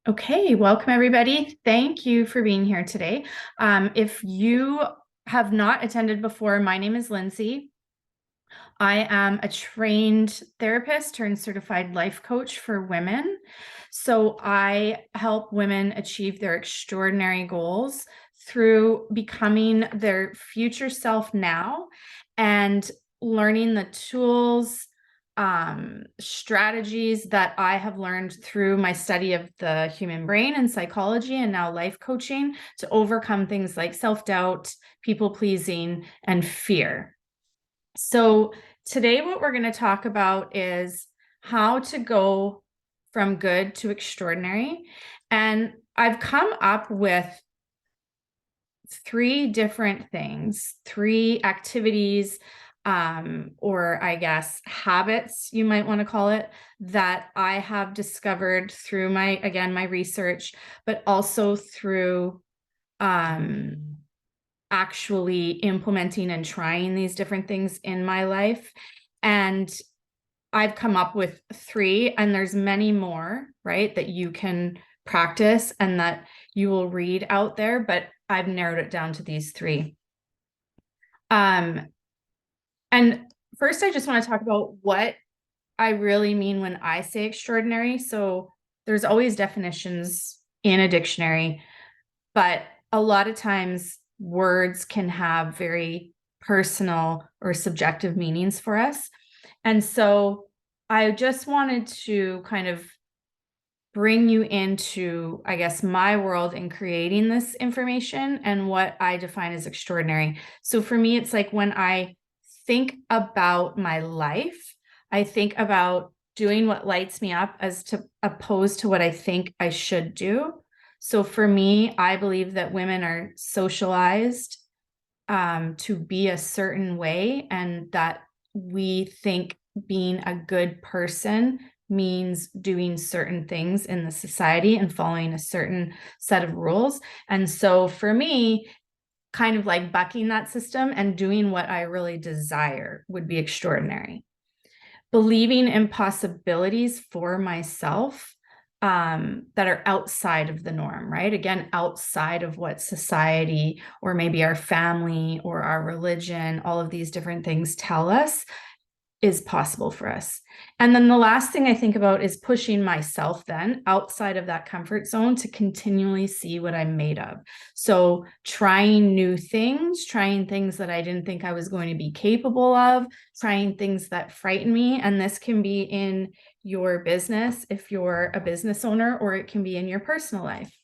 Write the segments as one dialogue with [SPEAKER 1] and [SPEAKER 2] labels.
[SPEAKER 1] Okay, welcome everybody. Thank you for being here today. If you have not attended before, my name is Lindsay. I am a trained therapist turned certified life coach for women. So I help women achieve their extraordinary goals through becoming their future self now and learning the tools, strategies that I have learned through my study of the human brain and psychology and now life coaching to overcome things like self-doubt, people pleasing, and fear. So today what we're going to talk about is how to go from good to extraordinary. And I've come up with three different things, three activities, or I guess habits, you might want to call it, that I have discovered through my research, but also through actually implementing and trying these different things in my life. And I've come up with three, and there's many more, right, that you can practice and that you will read out there, but I've narrowed it down to these three. And first, I just want to talk about what I really mean when I say extraordinary. So there's always definitions in a dictionary, but a lot of times words can have very personal or subjective meanings for us. And so I just wanted to kind of bring you into, I guess, my world in creating this information and what I define as extraordinary. So for me, it's like when I think about my life, I think about doing what lights me up as to opposed to what I think I should do. So for me, I believe that women are socialized to be a certain way, and that we think being a good person means doing certain things in the society and following a certain set of rules. And so for me, kind of like bucking that system and doing what I really desire would be extraordinary. Believing in possibilities for myself that are outside of the norm, right? Again, outside of what society or maybe our family or our religion, all of these different things tell us is possible for us. And then the last thing I think about is pushing myself then outside of that comfort zone to continually see what I'm made of. So trying new things, trying things that I didn't think I was going to be capable of, trying things that frighten me. And this can be in your business if you're a business owner, or it can be in your personal life.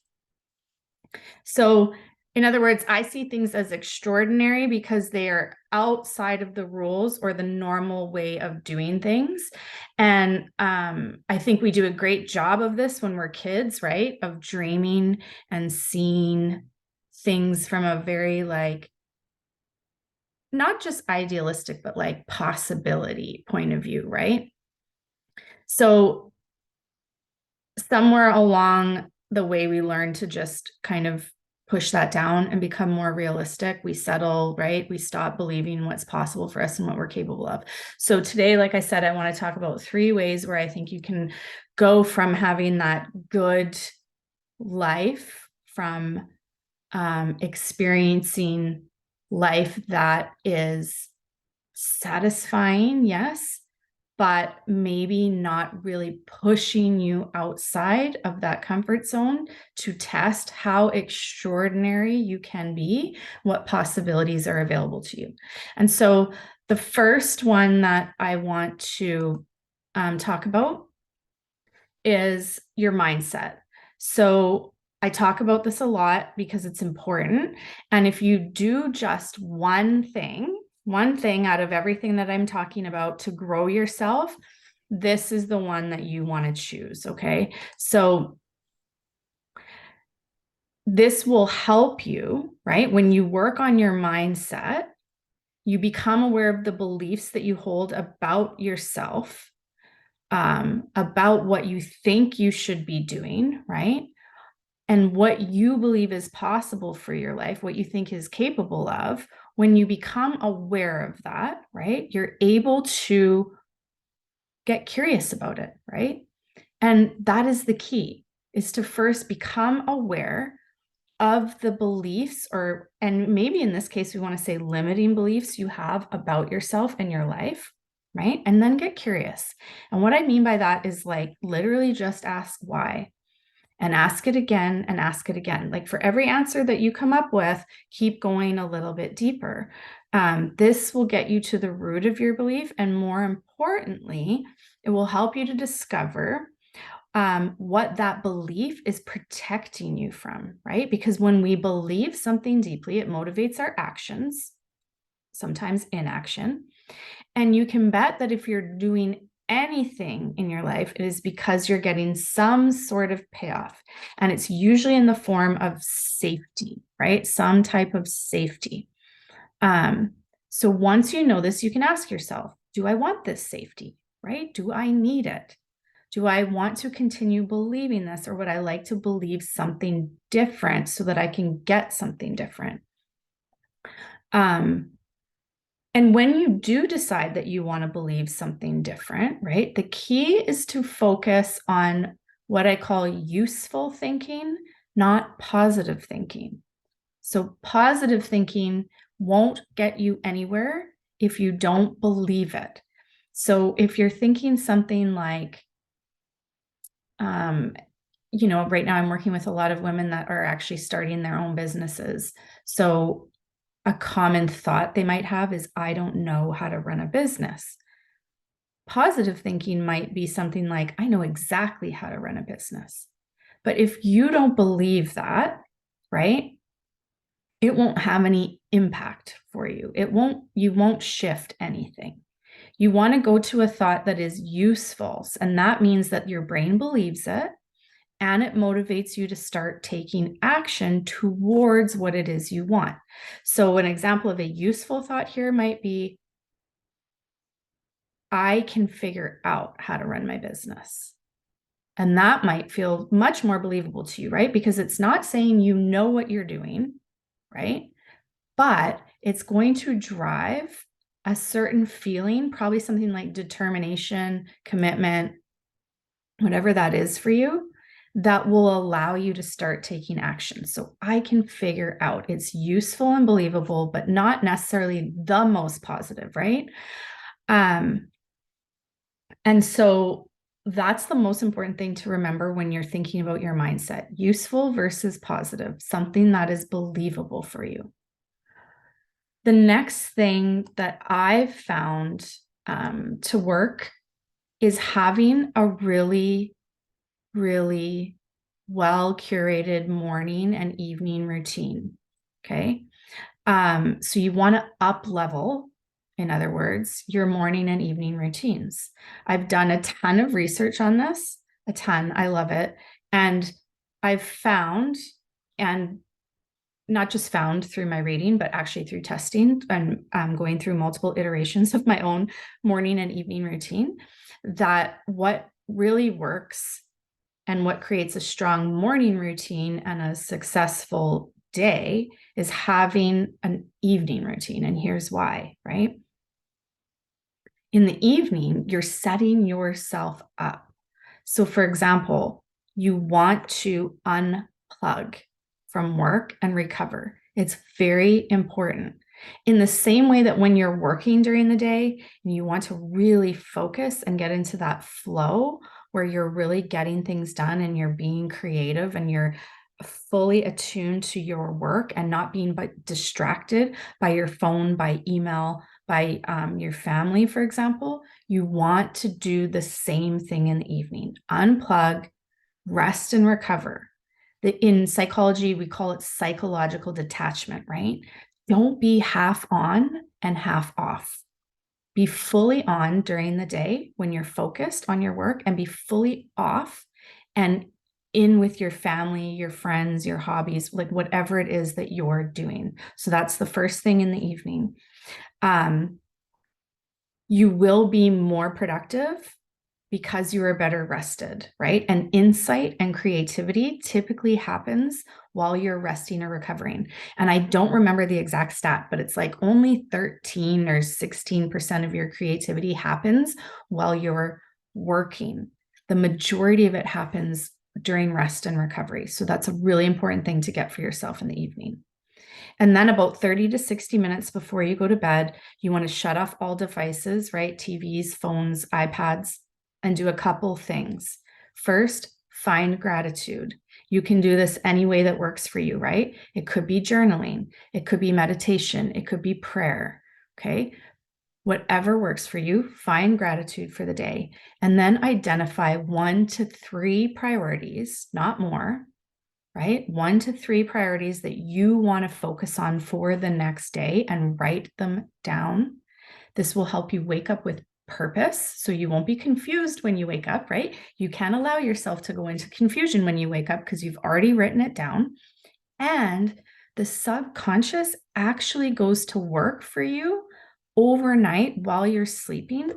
[SPEAKER 1] So in other words, I see things as extraordinary because they are outside of the rules or the normal way of doing things. And I think we do a great job of this when we're kids, right? Of dreaming and seeing things from a very like, not just idealistic, but like possibility point of view, right? So somewhere along the way, we learn to just kind of push that down and become more realistic. We settle, right? We stop believing what's possible for us and what we're capable of. So today, like I said, I want to talk about three ways where I think you can go from having that good life, from experiencing life that is satisfying, yes, but maybe not really pushing you outside of that comfort zone to test how extraordinary you can be, what possibilities are available to you. And so the first one that I want to talk about is your mindset. So I talk about this a lot because it's important. And if you do just one thing out of everything that I'm talking about to grow yourself, this is the one that you want to choose. Okay. So this will help you, right? When you work on your mindset, you become aware of the beliefs that you hold about yourself, about what you think you should be doing, right? And what you believe is possible for your life, what you think is capable of. When you become aware of that, right, you're able to get curious about it, right? And that is the key. is to first become aware of the beliefs, and maybe in this case, we want to say limiting beliefs you have about yourself and your life, right? And then get curious. And what I mean by that is like literally just ask why, and ask it again and ask it again. Like for every answer that you come up with, keep going a little bit deeper. This will get you to the root of your belief. And more importantly, it will help you to discover what that belief is protecting you from, right? Because when we believe something deeply, it motivates our actions, sometimes inaction. And you can bet that if you're doing anything in your life, it is because you're getting some sort of payoff. And it's usually in the form of safety, right? Some type of safety. So once you know this, you can ask yourself, do I want this safety, right? Do I need it? Do I want to continue believing this, or would I like to believe something different so that I can get something different? And when you do decide that you want to believe something different, right, the key is to focus on what I call useful thinking, not positive thinking. So positive thinking won't get you anywhere if you don't believe it. So if you're thinking something like, right now I'm working with a lot of women that are actually starting their own businesses. So a common thought they might have is, I don't know how to run a business. Positive thinking might be something like, I know exactly how to run a business. But if you don't believe that, right, it won't have any impact for you. You won't shift anything. You want to go to a thought that is useful. And that means that your brain believes it and it motivates you to start taking action towards what it is you want. So an example of a useful thought here might be, I can figure out how to run my business. And that might feel much more believable to you, right? Because it's not saying you know what you're doing, right? But it's going to drive a certain feeling, probably something like determination, commitment, whatever that is for you, that will allow you to start taking action. So I can figure out, it's useful and believable, but not necessarily the most positive, right? And so that's the most important thing to remember when you're thinking about your mindset: useful versus positive, something that is believable for you. The next thing that I've found to work is having a really, really well curated morning and evening routine. Okay. So you want to up level, in other words, your morning and evening routines. I've done a ton of research on this, a ton. I love it. And I've found, and not just found through my reading, but actually through testing and going through multiple iterations of my own morning and evening routine, that what really works and what creates a strong morning routine and a successful day is having an evening routine. And here's why, right? In the evening, you're setting yourself up. So, for example, you want to unplug from work and recover. It's very important. In the same way that when you're working during the day and you want to really focus and get into that flow where you're really getting things done and you're being creative and you're fully attuned to your work and not being distracted by your phone, by email, by your family, for example, you want to do the same thing in the evening. Unplug, rest, and recover. In psychology, we call it psychological detachment, right? Don't be half on and half off. Be fully on during the day when you're focused on your work, and be fully off and in with your family, your friends, your hobbies, like whatever it is that you're doing. So that's the first thing in the evening. You will be more productive because you are better rested, right? And insight and creativity typically happens while you're resting or recovering. And I don't remember the exact stat, but it's like only 13 or 16% of your creativity happens while you're working. The majority of it happens during rest and recovery. So that's a really important thing to get for yourself in the evening. And then about 30 to 60 minutes before you go to bed, you want to shut off all devices, right? TVs, phones, iPads, and do a couple things. First, find gratitude. You can do this any way that works for you, right? It could be journaling, it could be meditation, it could be prayer, okay? Whatever works for you, find gratitude for the day, and then identify 1 to 3 priorities, not more, right? 1 to 3 priorities that you want to focus on for the next day and write them down. This will help you wake up with purpose, so you won't be confused when you wake up, right? You can allow yourself to go into confusion when you wake up because you've already written it down. And the subconscious actually goes to work for you overnight while you're sleeping,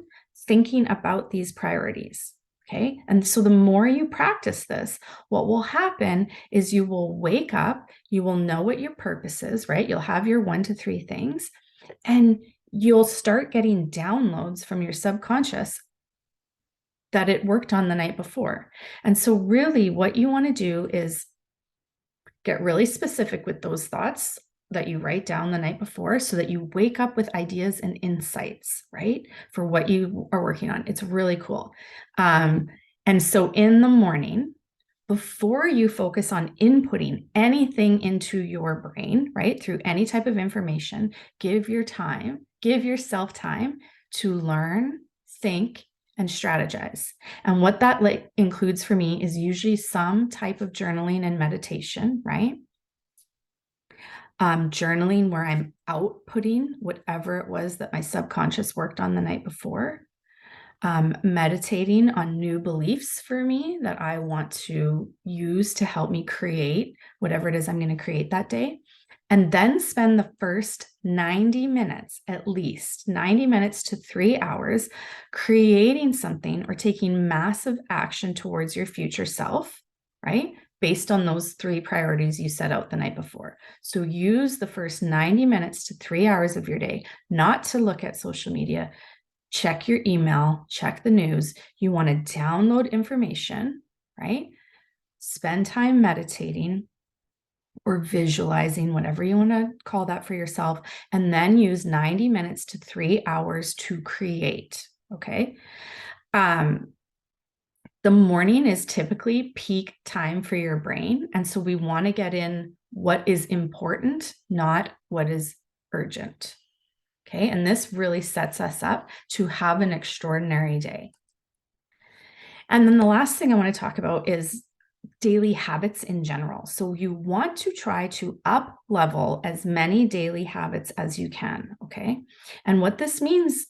[SPEAKER 1] thinking about these priorities. Okay. And so the more you practice this, what will happen is you will wake up, you will know what your purpose is, right? You'll have your 1 to 3 things, and you'll start getting downloads from your subconscious that it worked on the night before. And so, really, what you want to do is get really specific with those thoughts that you write down the night before so that you wake up with ideas and insights, right? For what you are working on. It's really cool. And so in the morning, before you focus on inputting anything into your brain, right, through any type of information, give yourself time to learn, think, and strategize. And what that includes for me is usually some type of journaling and meditation, right? Journaling where I'm outputting whatever it was that my subconscious worked on the night before. Meditating on new beliefs for me that I want to use to help me create whatever it is I'm going to create that day. And then spend the first 90 minutes, at least 90 minutes to 3 hours, creating something or taking massive action towards your future self, right? Based on those 3 priorities you set out the night before. So use the first 90 minutes to 3 hours of your day, not to look at social media, check your email, check the news. You want to download information, right? Spend time meditating or visualizing, whatever you want to call that for yourself, and then use 90 minutes to 3 hours to create, okay? The morning is typically peak time for your brain. And so we want to get in what is important, not what is urgent. Okay. And this really sets us up to have an extraordinary day. And then the last thing I want to talk about is daily habits in general. So you want to try to up level as many daily habits as you can. Okay. And what this means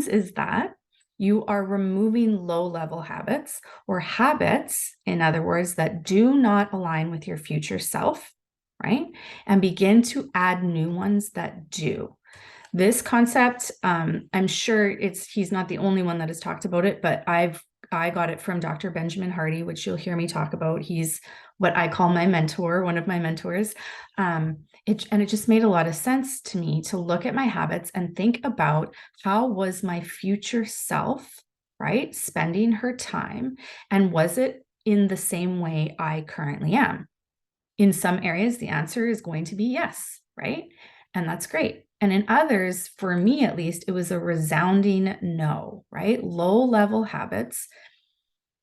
[SPEAKER 1] is that you are removing low level habits, or habits, in other words, that do not align with your future self, right? And begin to add new ones that do. This concept, I'm sure he's not the only one that has talked about it, but I got it from Dr. Benjamin Hardy, which you'll hear me talk about. He's what I call my mentor, one of my mentors. It just made a lot of sense to me to look at my habits and think about how was my future self, right, spending her time, and was it in the same way I currently am? In some areas, the answer is going to be yes, right? And that's great. And in others, for me at least, it was a resounding no, right? Low level habits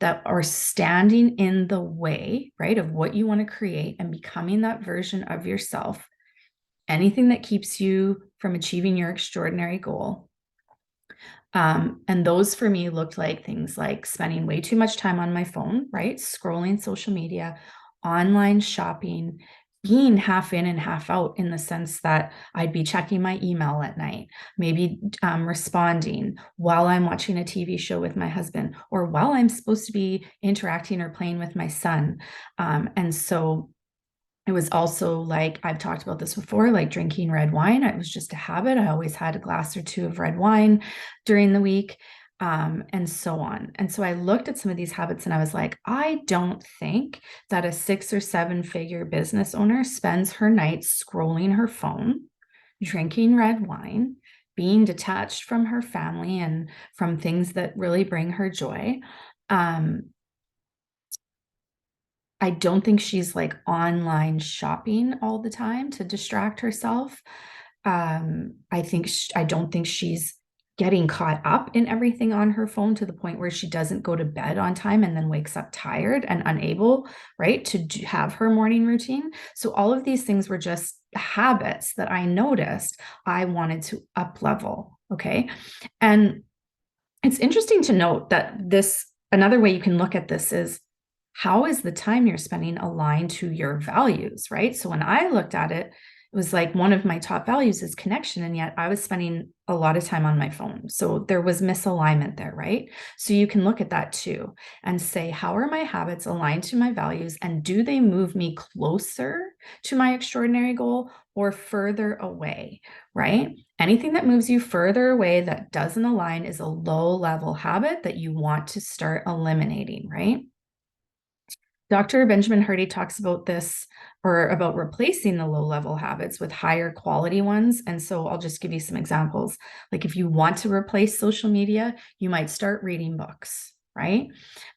[SPEAKER 1] that are standing in the way, right, of what you want to create and becoming that version of yourself. Anything that keeps you from achieving your extraordinary goal. And those for me looked like things like spending way too much time on my phone, right? Scrolling social media, online shopping, being half in and half out, in the sense that I'd be checking my email at night, maybe responding while I'm watching a TV show with my husband, or while I'm supposed to be interacting or playing with my son. And so it was also, like I've talked about this before, like drinking red wine. It was just a habit. I always had a glass or 2 of red wine during the week, and so on. And so I looked at some of these habits and I was like, I don't think that a 6 or 7 figure business owner spends her nights scrolling her phone, drinking red wine, being detached from her family and from things that really bring her joy. I don't think she's like online shopping all the time to distract herself. I don't think she's getting caught up in everything on her phone to the point where she doesn't go to bed on time and then wakes up tired and unable, right, to have her morning routine. So all of these things were just habits that I noticed I wanted to up level. Okay. And it's interesting to note that this, another way you can look at this is, how is the time you're spending aligned to your values, right? So when I looked at it, it was like one of my top values is connection. And yet I was spending a lot of time on my phone. So there was misalignment there, right? So you can look at that too and say, how are my habits aligned to my values? And do they move me closer to my extraordinary goal or further away, right? Anything that moves you further away that doesn't align is a low level habit that you want to start eliminating, right? Dr. Benjamin Hardy talks about this, or about replacing the low level habits with higher quality ones. And so I'll just give you some examples. Like if you want to replace social media, you might start reading books, right?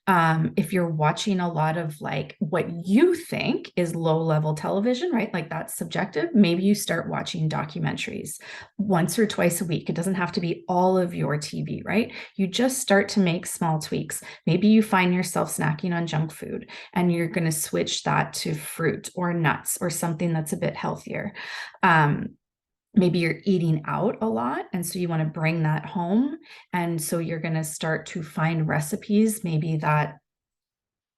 [SPEAKER 1] If you're watching a lot of like what you think is low level television, right? Like that's subjective. Maybe you start watching documentaries once or twice a week. It doesn't have to be all of your TV, right? You just start to make small tweaks. Maybe you find yourself snacking on junk food and you're going to switch that to fruit or nuts or something that's a bit healthier. Maybe you're eating out a lot, and so you want to bring that home. And so you're going to start to find recipes maybe that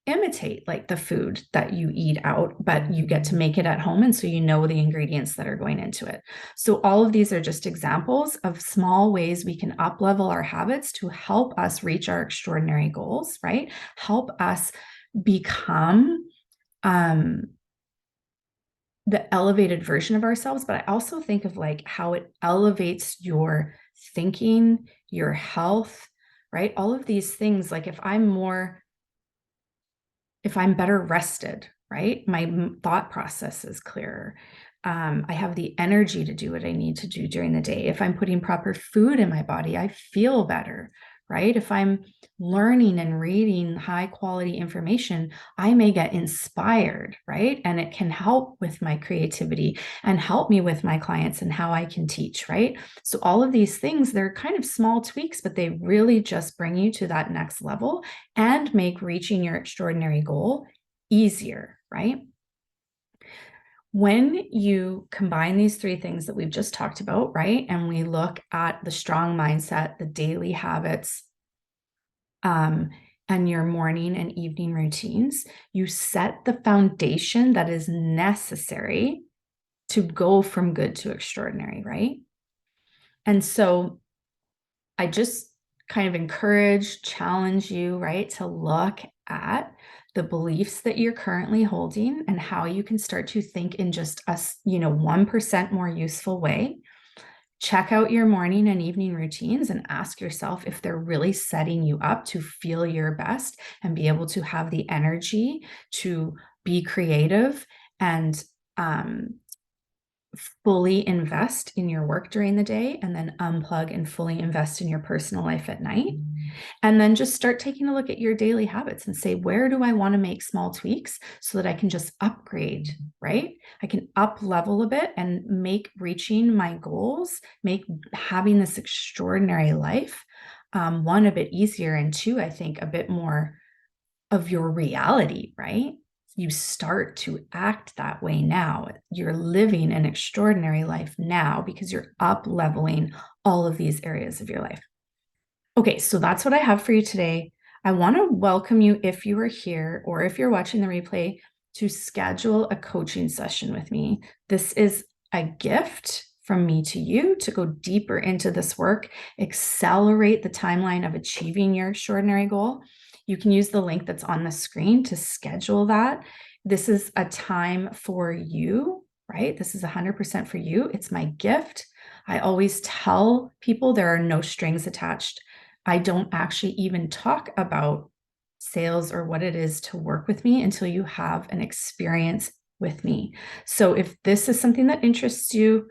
[SPEAKER 1] imitate like the food that you eat out, but you get to make it at home. And so you know the ingredients that are going into it. So all of these are just examples of small ways we can up level our habits to help us reach our extraordinary goals, right? Help us become the elevated version of ourselves. But I also think of like how it elevates your thinking, your health, right? All of these things. Like if I'm better rested, right? My thought process is clearer. I have the energy to do what I need to do during the day. If I'm putting proper food in my body, I feel better, right? If I'm learning and reading high quality information, I may get inspired, right? And it can help with my creativity and help me with my clients and how I can teach, right? So all of these things, they're kind of small tweaks, but they really just bring you to that next level and make reaching your extraordinary goal easier, right? When you combine these three things that we've just talked about, right, and we look at the strong mindset, the daily habits, and your morning and evening routines, you set the foundation that is necessary to go from good to extraordinary, right? And so I just kind of encourage, challenge you, right, to look at the beliefs that you're currently holding and how you can start to think in just a 1% more useful way. Check out your morning and evening routines and ask yourself if they're really setting you up to feel your best and be able to have the energy to be creative and fully invest in your work during the day, and then unplug and fully invest in your personal life at night. And then just start taking a look at your daily habits and say, where do I want to make small tweaks so that I can just upgrade, right? I can up level a bit and make reaching my goals, make having this extraordinary life, one, a bit easier, and two, I think a bit more of your reality, right? You start to act that way now. You're living an extraordinary life now because you're up leveling all of these areas of your life. Okay, so that's what I have for you today. I want to welcome you, if you are here or if you're watching the replay, to schedule a coaching session with me. This is a gift from me to you to go deeper into this work, accelerate the timeline of achieving your extraordinary goal. You can use the link that's on the screen to schedule that. This is a time for you, right? This is 100% for you. It's my gift. I always tell people there are no strings attached. I don't actually even talk about sales or what it is to work with me until you have an experience with me. So if this is something that interests you,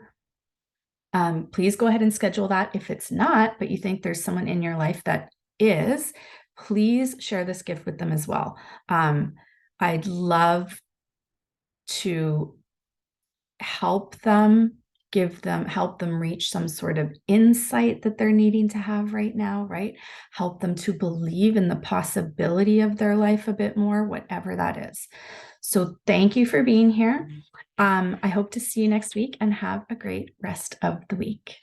[SPEAKER 1] please go ahead and schedule that. If it's not, but you think there's someone in your life that is, please share this gift with them as well. I'd love to help them, help them reach some sort of insight that they're needing to have right now, right? Help them to believe in the possibility of their life a bit more, whatever that is. So thank you for being here. I hope to see you next week, and have a great rest of the week.